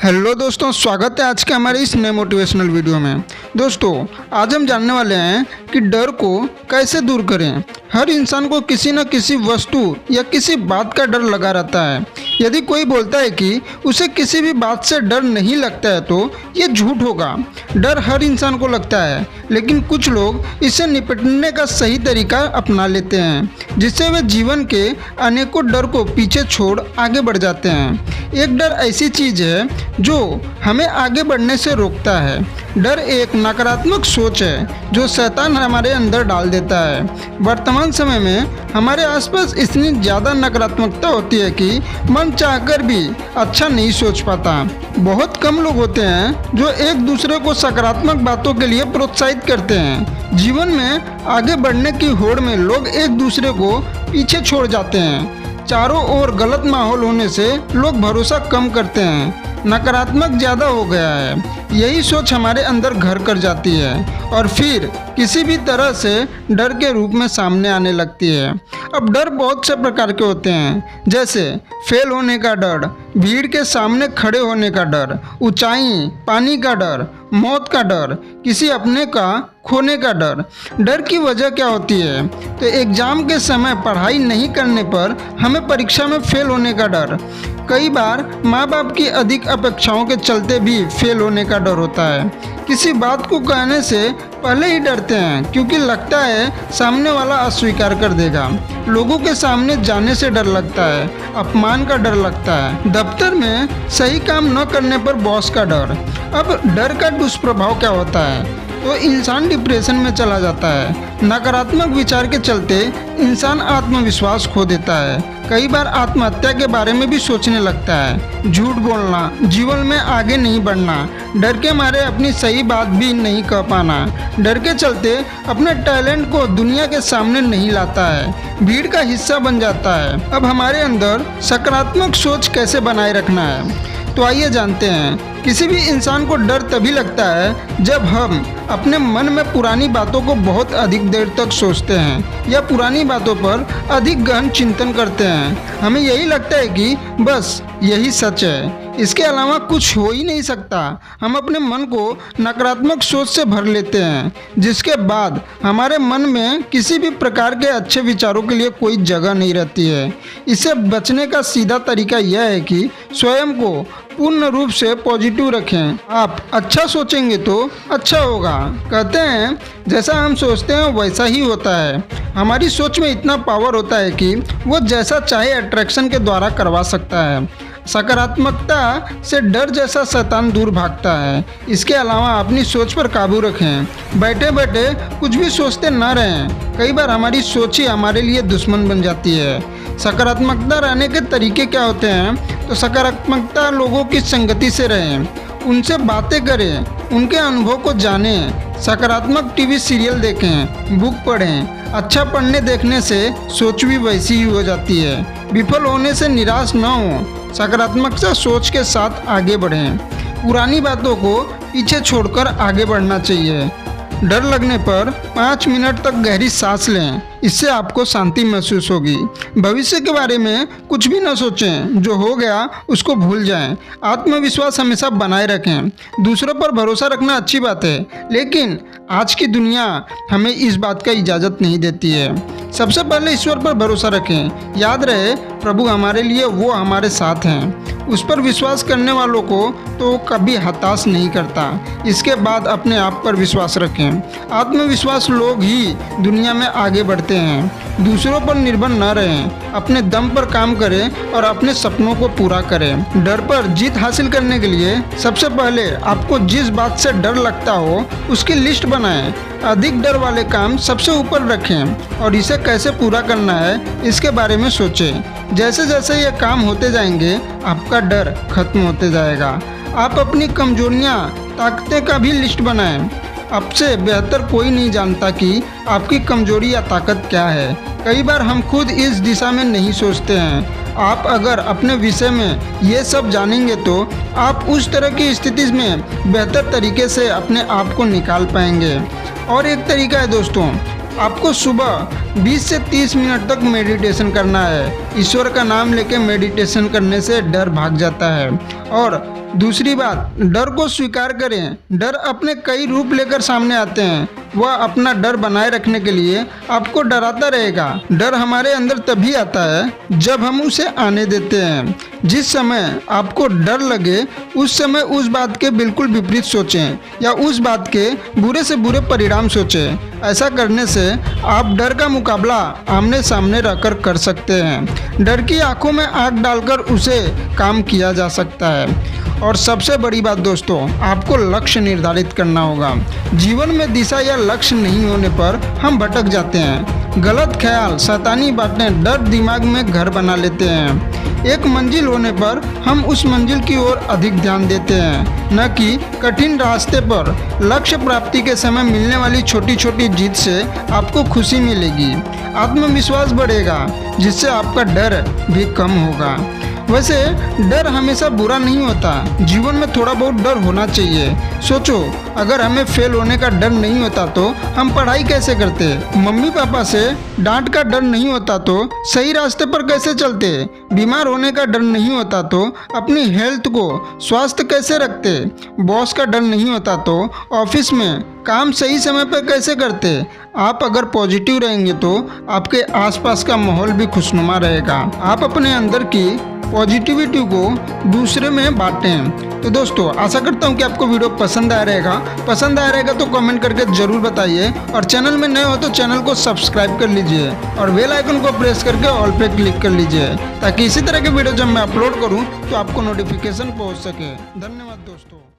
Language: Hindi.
हेलो दोस्तों, स्वागत है आज के हमारे इस नए मोटिवेशनल वीडियो में। दोस्तों, आज हम जानने वाले हैं कि डर को कैसे दूर करें। हर इंसान को किसी न किसी वस्तु या किसी बात का डर लगा रहता है। यदि कोई बोलता है कि उसे किसी भी बात से डर नहीं लगता है तो ये झूठ होगा। डर हर इंसान को लगता है, लेकिन कुछ लोग इससे निपटने का सही तरीका अपना लेते हैं, जिससे वे जीवन के अनेकों डर को पीछे छोड़ आगे बढ़ जाते हैं। एक डर ऐसी चीज़ है जो हमें आगे बढ़ने से रोकता है। डर एक नकारात्मक सोच है जो शैतान हमारे अंदर डाल देता है। वर्तमान समय में हमारे आसपास इतनी ज़्यादा नकारात्मकता होती है कि मन चाहकर भी अच्छा नहीं सोच पाता। बहुत कम लोग होते हैं जो एक दूसरे को सकारात्मक बातों के लिए प्रोत्साहित करते हैं। जीवन में आगे बढ़ने की होड़ में लोग एक दूसरे को पीछे छोड़ जाते हैं। चारों ओर गलत माहौल होने से लोग भरोसा कम करते हैं। नकारात्मक ज़्यादा हो गया है। यही सोच हमारे अंदर घर कर जाती है और फिर किसी भी तरह से डर के रूप में सामने आने लगती है। अब डर बहुत से प्रकार के होते हैं, जैसे फेल होने का डर, भीड़ के सामने खड़े होने का डर, ऊंचाई, पानी का डर, मौत का डर, किसी अपने का खोने का डर। डर की वजह क्या होती है? तो एग्ज़ाम के समय पढ़ाई नहीं करने पर हमें परीक्षा में फेल होने का डर। कई बार माँ बाप की अधिक अपेक्षाओं के चलते भी फेल होने का डर होता है। किसी बात को कहने से पहले ही डरते हैं क्योंकि लगता है सामने वाला अस्वीकार कर देगा। लोगों के सामने जाने से डर लगता है, अपमान का डर लगता है, दफ्तर में सही काम न करने पर बॉस का डर। अब डर का दुष्प्रभाव क्या होता है? तो इंसान डिप्रेशन में चला जाता है। नकारात्मक विचार के चलते इंसान आत्मविश्वास खो देता है। कई बार आत्महत्या के बारे में भी सोचने लगता है। झूठ बोलना, जीवन में आगे नहीं बढ़ना, डर के मारे अपनी सही बात भी नहीं कह पाना, डर के चलते अपने टैलेंट को दुनिया के सामने नहीं लाता है, भीड़ का हिस्सा बन जाता है। अब हमारे अंदर सकारात्मक सोच कैसे बनाए रखना है, तो आइए जानते हैं। किसी भी इंसान को डर तभी लगता है जब हम अपने मन में पुरानी बातों को बहुत अधिक देर तक सोचते हैं या पुरानी बातों पर अधिक गहन चिंतन करते हैं। हमें यही लगता है कि बस यही सच है, इसके अलावा कुछ हो ही नहीं सकता। हम अपने मन को नकारात्मक सोच से भर लेते हैं, जिसके बाद हमारे मन में किसी भी प्रकार के अच्छे विचारों के लिए कोई जगह नहीं रहती है। इससे बचने का सीधा तरीका यह है कि स्वयं को पूर्ण रूप से पॉजिटिव रखें। आप अच्छा सोचेंगे तो अच्छा होगा। कहते हैं जैसा हम सोचते हैं वैसा ही होता है। हमारी सोच में इतना पावर होता है कि वो जैसा चाहे अट्रैक्शन के द्वारा करवा सकता है। सकारात्मकता से डर जैसा शैतान दूर भागता है। इसके अलावा अपनी सोच पर काबू रखें। बैठे बैठे कुछ भी सोचते न रहें। कई बार हमारी सोच ही हमारे लिए दुश्मन बन जाती है। सकारात्मकता रहने के तरीके क्या होते हैं? तो सकारात्मकता लोगों की संगति से रहें, उनसे बातें करें, उनके अनुभव को जानें, सकारात्मक टीवी सीरियल देखें, बुक पढ़ें। अच्छा पढ़ने देखने से सोच भी वैसी ही हो जाती है। विफल होने से निराश न हो, सकारात्मकता सोच के साथ आगे बढ़ें। पुरानी बातों को पीछे छोड़कर आगे बढ़ना चाहिए। डर लगने पर 5 मिनट तक गहरी सांस लें, इससे आपको शांति महसूस होगी। भविष्य के बारे में कुछ भी न सोचें, जो हो गया उसको भूल जाएं। आत्मविश्वास हमेशा बनाए रखें। दूसरों पर भरोसा रखना अच्छी बात है, लेकिन आज की दुनिया हमें इस बात का इजाज़त नहीं देती है। सबसे पहले ईश्वर पर भरोसा रखें। याद रहे, प्रभु हमारे लिए, वो हमारे साथ हैं। उस पर विश्वास करने वालों को तो कभी हताश नहीं करता। इसके बाद अपने आप पर विश्वास रखें। आत्मविश्वास लोग ही दुनिया में आगे बढ़ते हैं। दूसरों पर निर्भर न रहें, अपने दम पर काम करें और अपने सपनों को पूरा करें। डर पर जीत हासिल करने के लिए सबसे पहले आपको जिस बात से डर लगता हो उसकी लिस्ट बनाएं। अधिक डर वाले काम सबसे ऊपर रखें और इसे कैसे पूरा करना है इसके बारे में सोचें। जैसे जैसे ये काम होते जाएंगे आपका डर खत्म होते जाएगा। आप अपनी कमजोरियां, ताकतें का भी लिस्ट बनाएं। आपसे बेहतर कोई नहीं जानता कि आपकी कमजोरी या ताकत क्या है। कई बार हम खुद इस दिशा में नहीं सोचते हैं। आप अगर अपने विषय में ये सब जानेंगे तो आप उस तरह की स्थिति में बेहतर तरीके से अपने आप को निकाल पाएंगे। और एक तरीका है दोस्तों, आपको सुबह 20 से 30 मिनट तक मेडिटेशन करना है। ईश्वर का नाम लेके मेडिटेशन करने से डर भाग जाता है और दूसरी बात, डर को स्वीकार करें। डर अपने कई रूप लेकर सामने आते हैं। वह अपना डर बनाए रखने के लिए आपको डराता रहेगा। डर हमारे अंदर तभी आता है जब हम उसे आने देते हैं। जिस समय आपको डर लगे उस समय उस बात के बिल्कुल विपरीत सोचें या उस बात के बुरे से बुरे परिणाम सोचें। ऐसा करने से आप डर का मुकाबला आमने सामने रहकर कर सकते हैं। डर की आंखों में आंख डालकर उसे काम किया जा सकता है। और सबसे बड़ी बात दोस्तों, आपको लक्ष्य निर्धारित करना होगा। जीवन में दिशा या लक्ष्य नहीं होने पर हम भटक जाते हैं। गलत ख्याल, शैतानी बातें डर दिमाग में घर बना लेते हैं। एक मंजिल होने पर हम उस मंजिल की ओर अधिक ध्यान देते हैं, न कि कठिन रास्ते पर। लक्ष्य प्राप्ति के समय मिलने वाली छोटी छोटी जीत से आपको खुशी मिलेगी, आत्मविश्वास बढ़ेगा, जिससे आपका डर भी कम होगा। वैसे डर हमेशा बुरा नहीं होता। जीवन में थोड़ा बहुत डर होना चाहिए। सोचो, अगर हमें फेल होने का डर नहीं होता तो हम पढ़ाई कैसे करते? मम्मी पापा से डांट का डर नहीं होता तो सही रास्ते पर कैसे चलते? बीमार होने का डर नहीं होता तो अपनी हेल्थ को स्वास्थ्य कैसे रखते? बॉस का डर नहीं होता तो ऑफिस में काम सही समय पर कैसे करते? आप अगर पॉजिटिव रहेंगे तो आपके आसपास का माहौल भी खुशनुमा रहेगा। आप अपने अंदर की पॉजिटिविटी को दूसरे में बांटें। तो दोस्तों, आशा करता हूँ कि आपको वीडियो पसंद आया रहेगा तो कमेंट करके ज़रूर बताइए। और चैनल में नए हो तो चैनल को सब्सक्राइब कर लीजिए और बेल आइकन को प्रेस करके ऑल पे क्लिक कर लीजिए, ताकि इसी तरह के वीडियो जब मैं अपलोड करूँ तो आपको नोटिफिकेशन पहुँच सके। धन्यवाद दोस्तों।